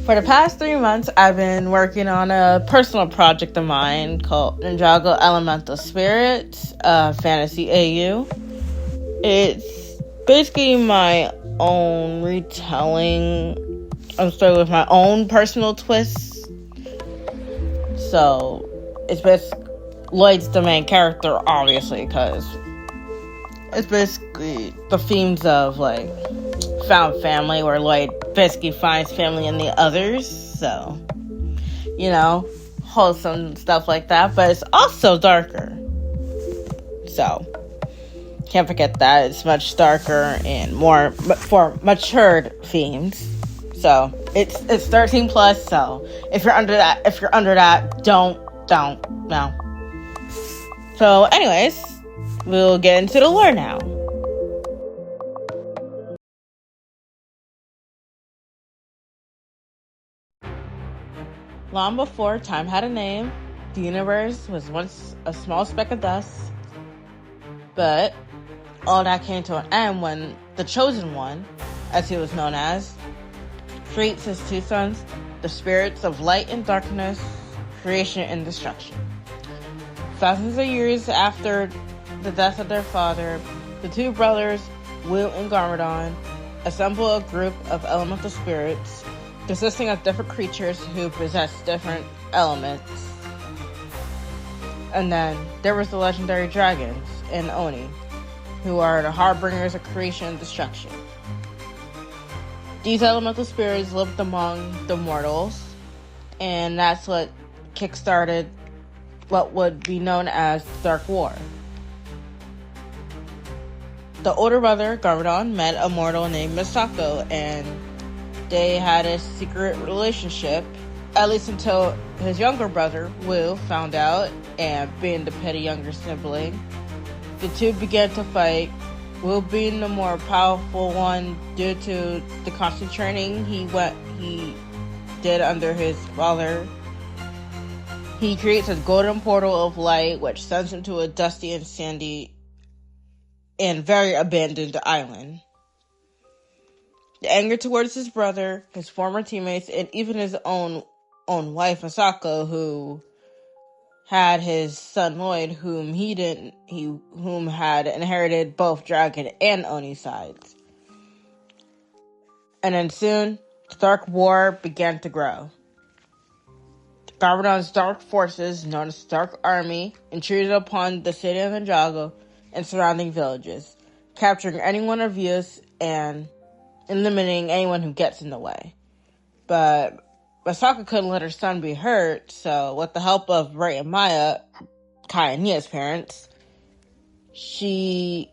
For the past 3 months, I've been working on a personal project of mine called Ninjago Elemental Spirits, Fantasy AU. It's basically my own retelling of the story with my own personal twists. So, it's basically Lloyd's the main character, obviously, because it's basically the themes of, like, found family, where Lloyd basically finds family in the others, so, wholesome stuff like that, but it's also darker, so, can't forget that, it's much darker and more for matured themes, so, it's 13 plus, so, if you're under that, don't, no. So, anyways, we'll get into the lore now. Long before time had a name, the universe was once a small speck of dust. But all that came to an end when the Chosen One, as he was known as, creates his two sons, the spirits of light and darkness, creation and destruction. Thousands of years after the death of their father, the two brothers, Wu and Garmadon, assemble a group of elemental spirits consisting of different creatures who possess different elements. And then there was the legendary dragons and Oni, who are the harbingers of creation and destruction. These elemental spirits lived among the mortals, and that's what kickstarted what would be known as the Dark War. The older brother, Garmadon, met a mortal named Misako, and they had a secret relationship, at least until his younger brother, Wu, found out, and being the petty younger sibling, the two began to fight, Wu being the more powerful one due to the constant training he did under his father. He creates a golden portal of light, which sends him to a dusty and sandy and very abandoned island. The anger towards his brother, his former teammates, and even his own wife, Asako, who had his son Lloyd, whom had inherited both dragon and Oni sides. And then soon, the Dark War began to grow. Garmadon's dark forces, known as the Dark Army, intruded upon the city of Ninjago and surrounding villages, capturing anyone of use and eliminating anyone who gets in the way. But Masako couldn't let her son be hurt, so with the help of Ray and Maya, Kai and Nia's parents, she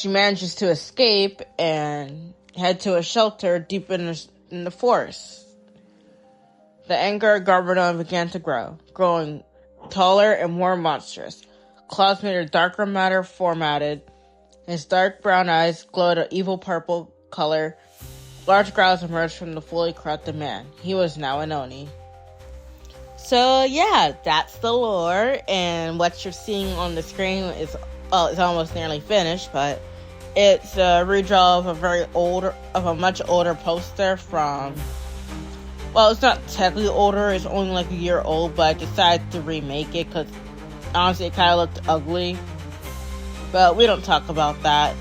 manages to escape and head to a shelter deep in the forest. The anger of Garmadon began to grow, growing taller and more monstrous. Claws made of darker matter formatted. His dark brown eyes glowed an evil purple color. Large growls emerged from the fully corrupted man. He was now an Oni. So yeah, that's the lore, and what you're seeing on the screen is almost nearly finished, but it's a redraw of a much older poster from, well, it's not technically older, it's only like a year old, but I decided to remake it because honestly it kind of looked ugly. But we don't talk about that.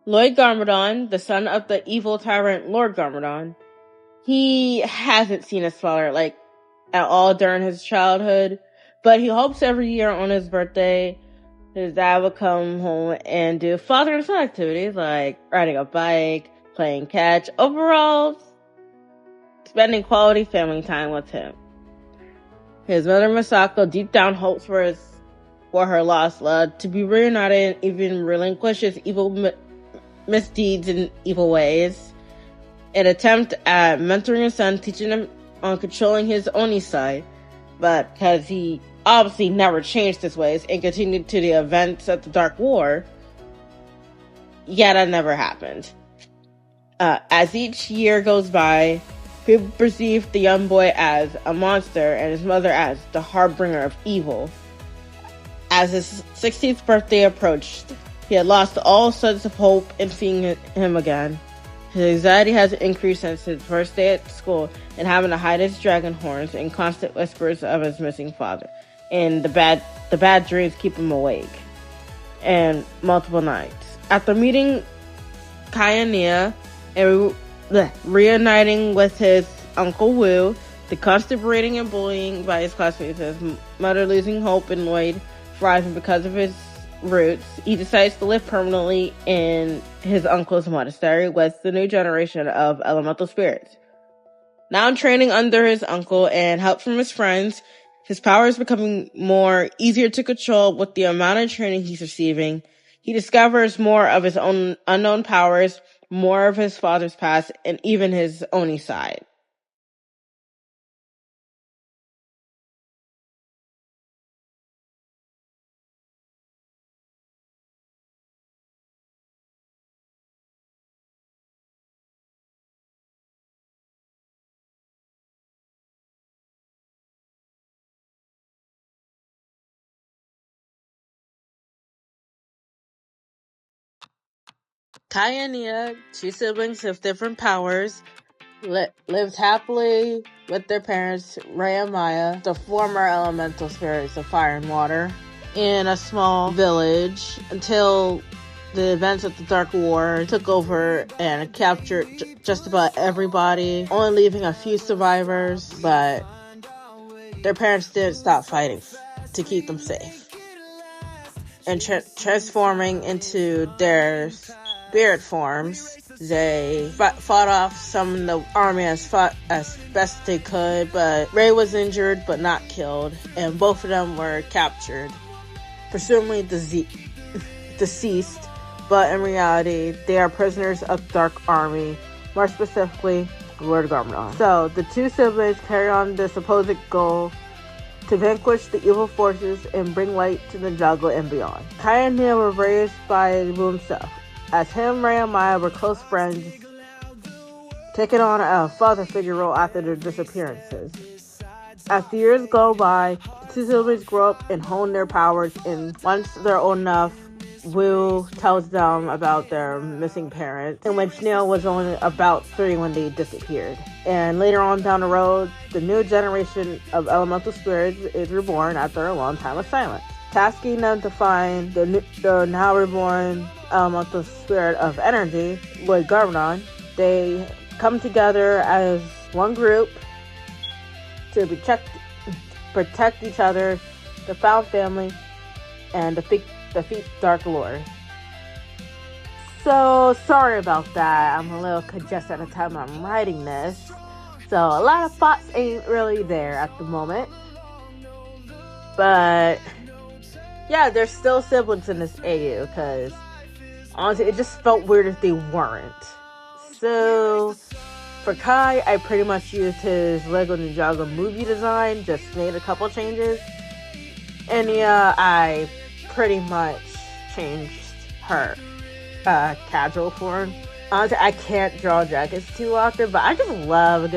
Lloyd Garmadon, the son of the evil tyrant Lord Garmadon, he hasn't seen his father, at all during his childhood, but he hopes every year on his birthday, his dad would come home and do father and son activities, like riding a bike, playing catch, overall, spending quality family time with him. His mother Masako deep down hopes for her lost love to be reunited and even relinquish his evil misdeeds and evil ways. An attempt at mentoring his son, teaching him on controlling his Oni side, but because he obviously never changed his ways and continued to the events of the Dark War, yeah, that never happened. As each year goes by, people perceive the young boy as a monster and his mother as the harbinger of evil. As his 16th birthday approached, he had lost all sense of hope in seeing him again. His anxiety has increased since his first day at school and having to hide his dragon horns and constant whispers of his missing father. And the bad dreams keep him awake. And multiple nights. After meeting Kaya and reuniting with his Uncle Wu, the constant berating and bullying by his classmates, his mother losing hope in Lloyd thriving because of his roots, he decides to live permanently in his uncle's monastery with the new generation of elemental spirits. Now training under his uncle and help from his friends, his power is becoming more easier to control with the amount of training he's receiving. He discovers more of his own unknown powers, more of his father's past, and even his Oni side. Kai and Nia, two siblings with different powers, lived happily with their parents, Ray and Maya, the former elemental spirits of fire and water, in a small village until the events of the Dark War took over and captured just about everybody, only leaving a few survivors, but their parents didn't stop fighting to keep them safe. And transforming into their spirit forms, they fought off some of the army as best they could, but Ray was injured but not killed, and both of them were captured, presumably deceased, but in reality, they are prisoners of the Dark Army, more specifically, Lord Garmadon. So, the two siblings carry on the supposed goal to vanquish the evil forces and bring light to the jungle and beyond. Kai and Nia were raised by Wu himself, as him, Ray, and Maya were close friends, taking on a father figure role after their disappearances. As the years go by, the two siblings grow up and hone their powers, and once they're old enough, Wu tells them about their missing parents, in which Neil was only about 3 when they disappeared. And later on down the road, the new generation of elemental spirits is reborn after a long time of silence, tasking them to find the now reborn elemental spirit of energy, Lord Garmadon. They come together as one group to protect each other, the found family, and defeat Dark Lord. So, sorry about that. I'm a little congested at the time I'm writing this. So, a lot of thoughts ain't really there at the moment. But, yeah, there's still siblings in this AU, because honestly, it just felt weird if they weren't. So, for Kai, I pretty much used his Lego Ninjago movie design, just made a couple changes. And yeah, I pretty much changed her casual form. Honestly, I can't draw jackets too often, but I just love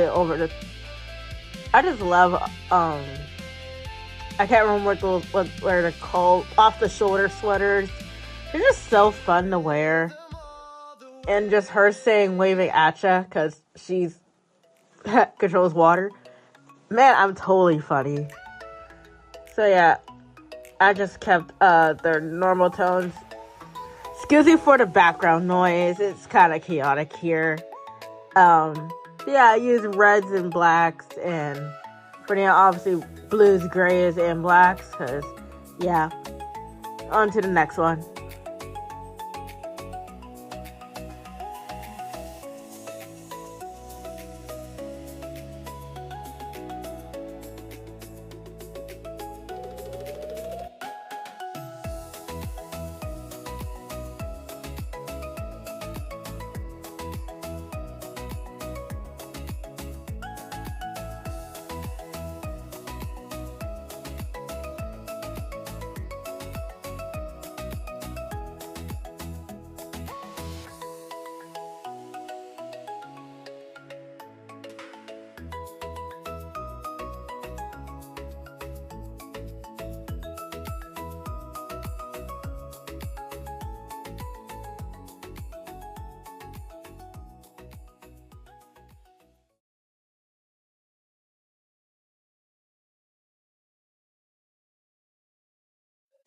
I can't remember what they're called, off the shoulder sweaters. They're just so fun to wear. And just her saying waving at ya because she's controls water. Man, I'm totally funny. So yeah, I just kept their normal tones. Excuse me for the background noise. It's kind of chaotic here. Yeah, I use reds and blacks, and for now, obviously blues, grays, and blacks. Cause yeah, on to the next one.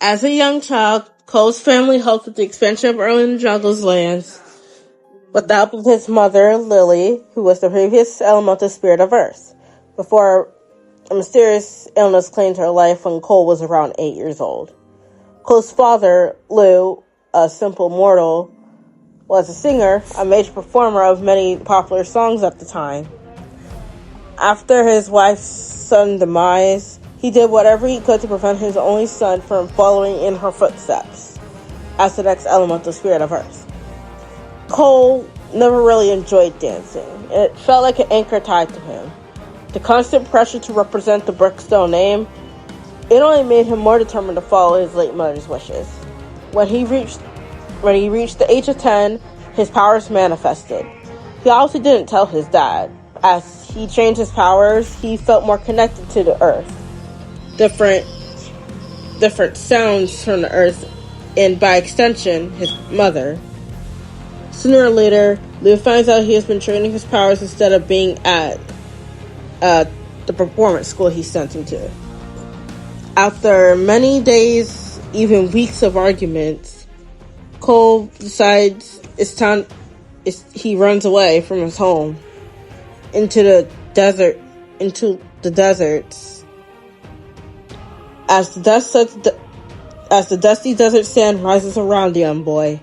As a young child, Cole's family helped with the expansion of early Ninjago's lands with the help of his mother, Lily, who was the previous elemental spirit of Earth, before a mysterious illness claimed her life when Cole was around 8 years old. Cole's father, Lou, a simple mortal, was a singer, a major performer of many popular songs at the time. After his wife's sudden demise, he did whatever he could to prevent his only son from following in her footsteps as the next elemental spirit of Earth. Cole never really enjoyed dancing. It felt like an anchor tied to him. The constant pressure to represent the Brookstone name, it only made him more determined to follow his late mother's wishes. When he reached the age of 10, his powers manifested. He also didn't tell his dad. As he changed his powers, he felt more connected to the earth. Different sounds from the earth, and by extension, his mother. Sooner or later, Lou finds out he has been training his powers instead of being at the performance school he sent him to. After many days, even weeks of arguments, Cole decides he runs away from his home into the deserts. As the dusty desert sand rises around the young boy,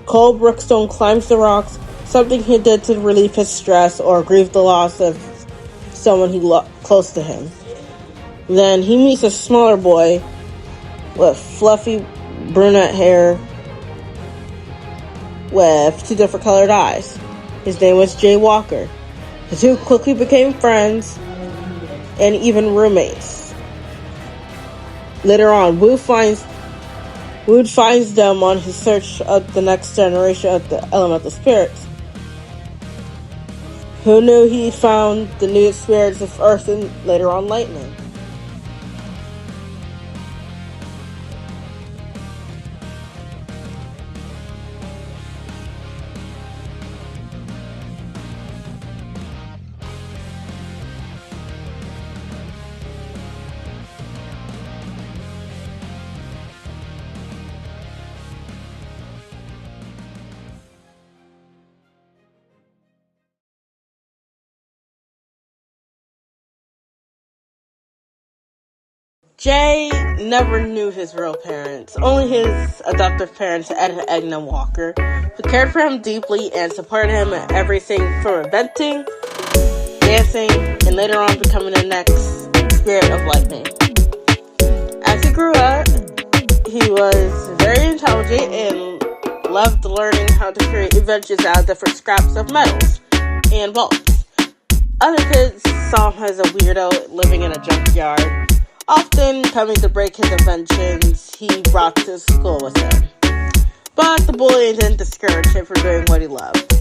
Cole Brookstone climbs the rocks, something he did to relieve his stress or grieve the loss of someone close to him. Then he meets a smaller boy with fluffy brunette hair with 2 different colored eyes. His name was Jay Walker. The two quickly became friends and even roommates. Later on, Wood finds them on his search of the next generation of the elemental spirits. Who knew he'd found the new spirits of Earth and later on Lightning? Jay never knew his real parents, only his adoptive parents, Ed and Edna Walker, who cared for him deeply and supported him in everything from inventing, dancing, and later on becoming the next spirit of Lightning. As he grew up, he was very intelligent and loved learning how to create inventions out of different scraps of metals and bolts. Other kids saw him as a weirdo living in a junkyard, often coming to break his inventions he brought to school with him. But the bullying didn't discourage him from doing what he loved.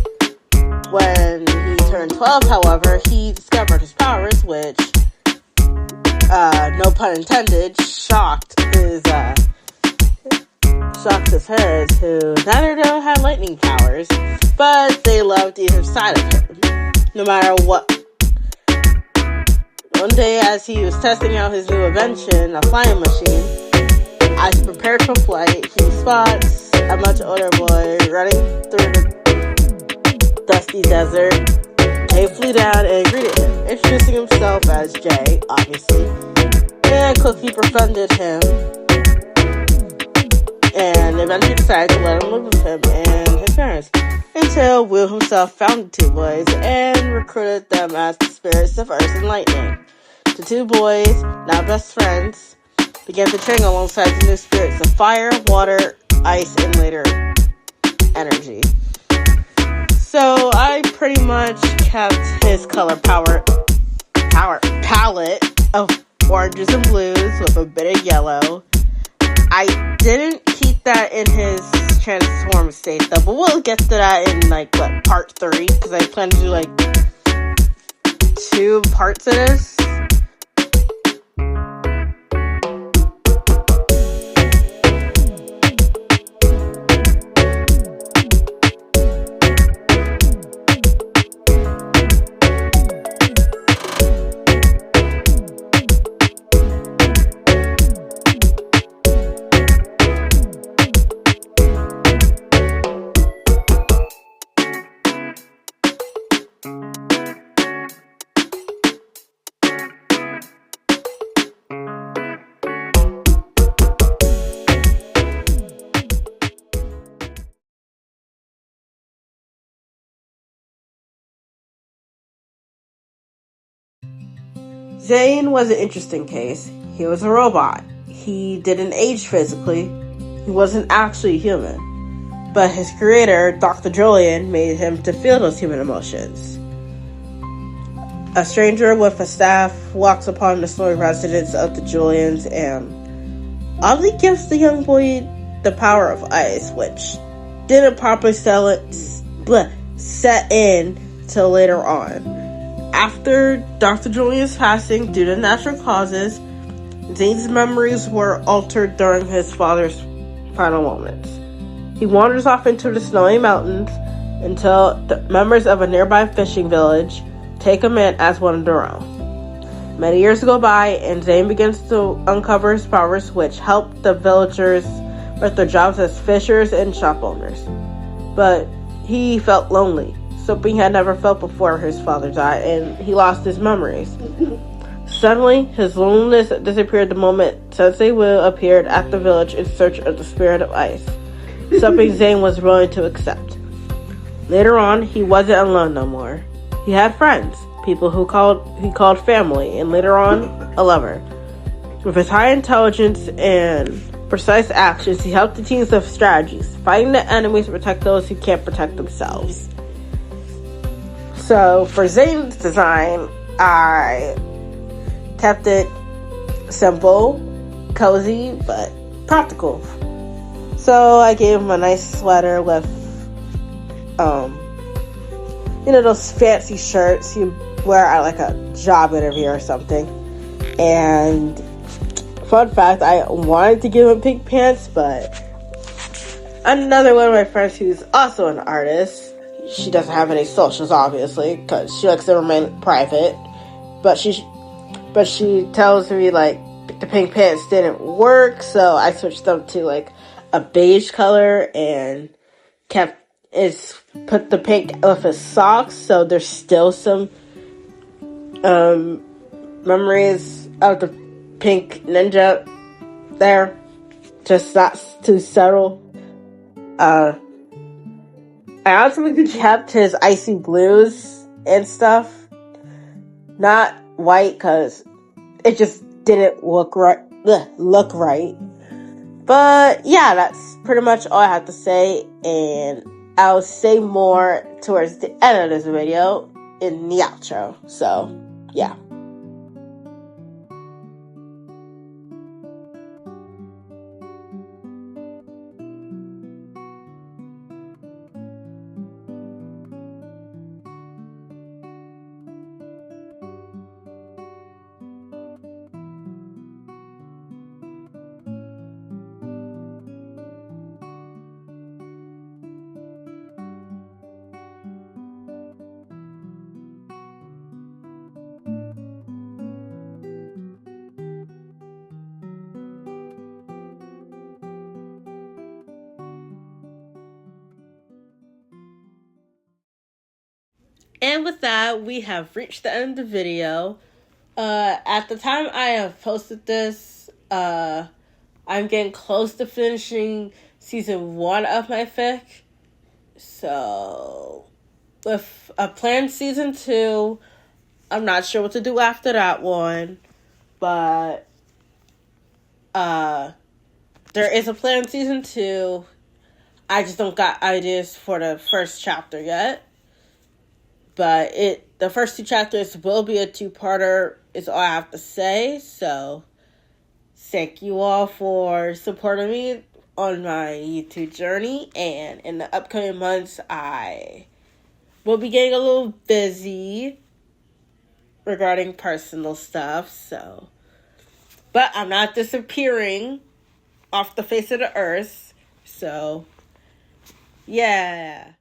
When he turned 12, however, he discovered his powers, which, no pun intended, shocked his parents, who neither of them had lightning powers, but they loved either side of him, no matter what. One day, as he was testing out his new invention, a flying machine, as he prepared for flight, he spots a much older boy running through the dusty desert. Jay flew down and greeted him, introducing himself as Jay, obviously, and quickly befriended him, and eventually decided to let him live with him and his parents, until Will himself found the two boys and recruited them as the spirits of Earth and Lightning. The two boys, now best friends, began to train alongside the new spirits of fire, water, ice, and later energy. So I pretty much kept his color palette of oranges and blues with a bit of yellow. I didn't keep that in his transform state though, but we'll get to that in part 3, because I plan to do 2 parts of this. Zane was an interesting case. He was a robot. He didn't age physically. He wasn't actually human. But his creator, Dr. Julian, made him to feel those human emotions. A stranger with a staff walks upon the snowy residence of the Julians and oddly gives the young boy the power of ice, which didn't properly set in till later on. After Dr. Julian's passing due to natural causes, Zane's memories were altered during his father's final moments. He wanders off into the snowy mountains until the members of a nearby fishing village take him in as one of their own. Many years go by, and Zane begins to uncover his powers, which help the villagers with their jobs as fishers and shop owners. But he felt lonely, something he had never felt before his father died, and he lost his memories. Suddenly, his loneliness disappeared the moment Sensei Will appeared at the village in search of the spirit of ice, something Zane was willing to accept. Later on, he wasn't alone no more. He had friends, people he called family, and later on, a lover. With his high intelligence and precise actions, he helped the teams with strategies, fighting the enemies to protect those who can't protect themselves. So, for Zane's design, I kept it simple, cozy, but practical. So, I gave him a nice sweater with, those fancy shirts you wear at like a job interview or something. And fun fact, I wanted to give him pink pants, but another one of my friends who's also an artist, she doesn't have any socials obviously because she likes to remain private, but she tells me like the pink pants didn't work, so I switched them to like a beige color and put the pink with his socks, so there's still some memories of the pink ninja there, just not too subtle. I also kept his icy blues and stuff, not white because it just didn't look right. But yeah, that's pretty much all I have to say, and I'll say more towards the end of this video in the outro. So, yeah. And with that, we have reached the end of the video. At the time I have posted this, I'm getting close to finishing season 1 of my fic. So, with a planned season 2, I'm not sure what to do after that one. But, there is a planned season 2. I just don't got ideas for the first chapter yet. But the first 2 chapters will be a 2-parter, is all I have to say. So, thank you all for supporting me on my YouTube journey. And in the upcoming months, I will be getting a little busy regarding personal stuff. So, but I'm not disappearing off the face of the earth. So, yeah.